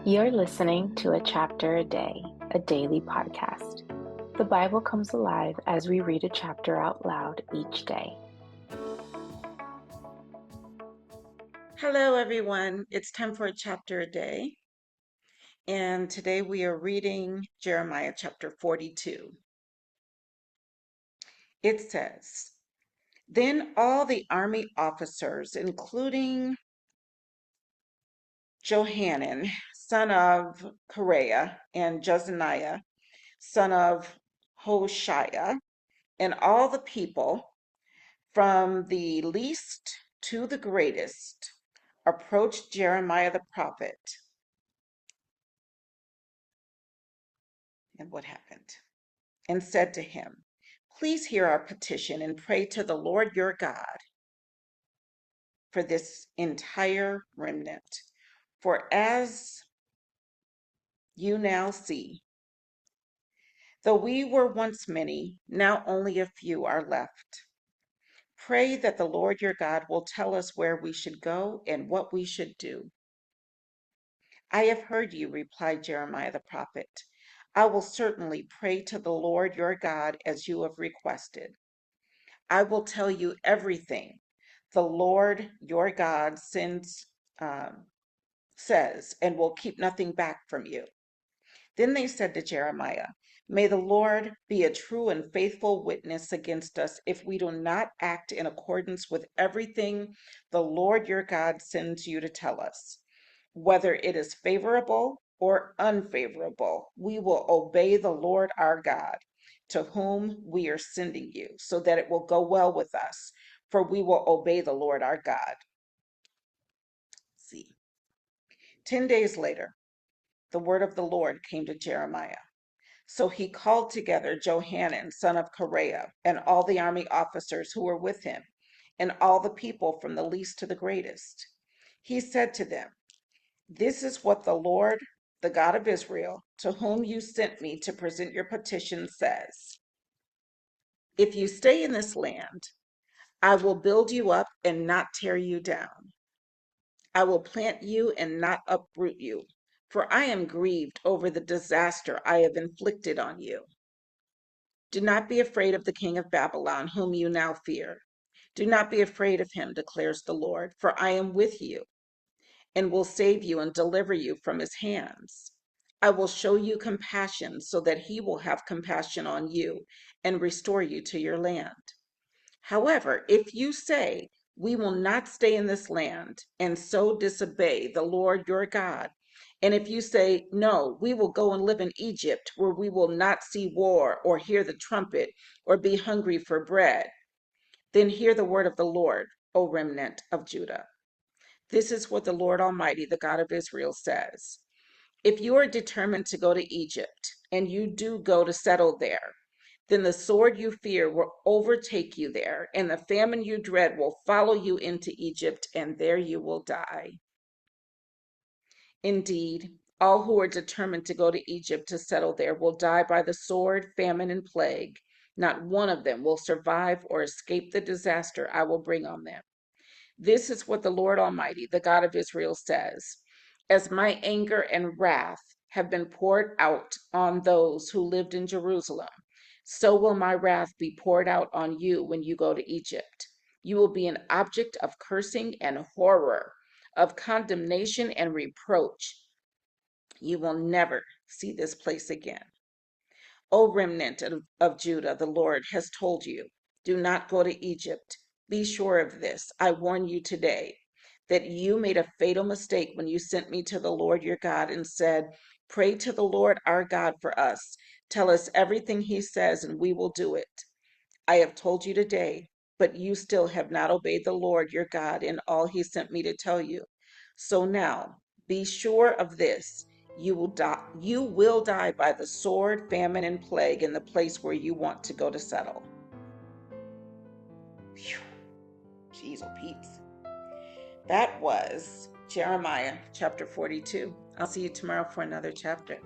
You're listening to A Chapter a Day, a daily podcast. The Bible comes alive as we read a chapter out loud each day. Hello, everyone. It's time for a chapter a day. And today we are reading Jeremiah chapter 42. It says, Then all the army officers, including Johanan, son of Kareah, and Jezaniah, son of Hoshaiah, and all the people, from the least to the greatest, approached Jeremiah the prophet. And what happened? And said to him, Please hear our petition and pray to the Lord your God for this entire remnant. For as you now see, though we were once many, now only a few are left. Pray that the Lord your God will tell us where we should go and what we should do. I have heard you, replied Jeremiah the prophet. I will certainly pray to the Lord your God as you have requested. I will tell you everything the Lord your God says, and will keep nothing back from you. Then they said to Jeremiah, May the Lord be a true and faithful witness against us if we do not act in accordance with everything the Lord your God sends you to tell us. Whether it is favorable or unfavorable, we will obey the Lord our God, to whom we are sending you, so that it will go well with us, for we will obey the Lord our God. See. 10 days later, the word of the Lord came to Jeremiah. So he called together Johanan, son of Kareah, and all the army officers who were with him, and all the people from the least to the greatest. He said to them, This is what the Lord, the God of Israel, to whom you sent me to present your petition, says. If you stay in this land, I will build you up and not tear you down. I will plant you and not uproot you, for I am grieved over the disaster I have inflicted on you. Do not be afraid of the king of Babylon, whom you now fear. Do not be afraid of him, declares the Lord, for I am with you and will save you and deliver you from his hands. I will show you compassion so that he will have compassion on you and restore you to your land. However, if you say, We will not stay in this land, and so disobey the Lord your God, and if you say, No, we will go and live in Egypt, where we will not see war or hear the trumpet or be hungry for bread, then hear the word of the Lord, O remnant of Judah. This is what the Lord Almighty, the God of Israel, says. If you are determined to go to Egypt, and you do go to settle there, then the sword you fear will overtake you there, and the famine you dread will follow you into Egypt, and there you will die. Indeed, all who are determined to go to Egypt to settle there will die by the sword, famine, and plague. Not one of them will survive or escape the disaster I will bring on them. This is what the Lord Almighty, the God of Israel, says. As my anger and wrath have been poured out on those who lived in Jerusalem, so will my wrath be poured out on you when you go to Egypt. You will be an object of cursing and horror, of condemnation and reproach. You will never see this place again. O remnant of Judah, the Lord has told you, do not go to Egypt. Be sure of this. I warn you today that you made a fatal mistake when you sent me to the Lord your God and said, Pray to the Lord our God for us. Tell us everything he says, and we will do it. I have told you today, but you still have not obeyed the Lord your God in all he sent me to tell you. So now, be sure of this. You will die by the sword, famine, and plague in the place where you want to go to settle. Phew. Jeez, oh Pete's. That was Jeremiah chapter 42. I'll see you tomorrow for another chapter.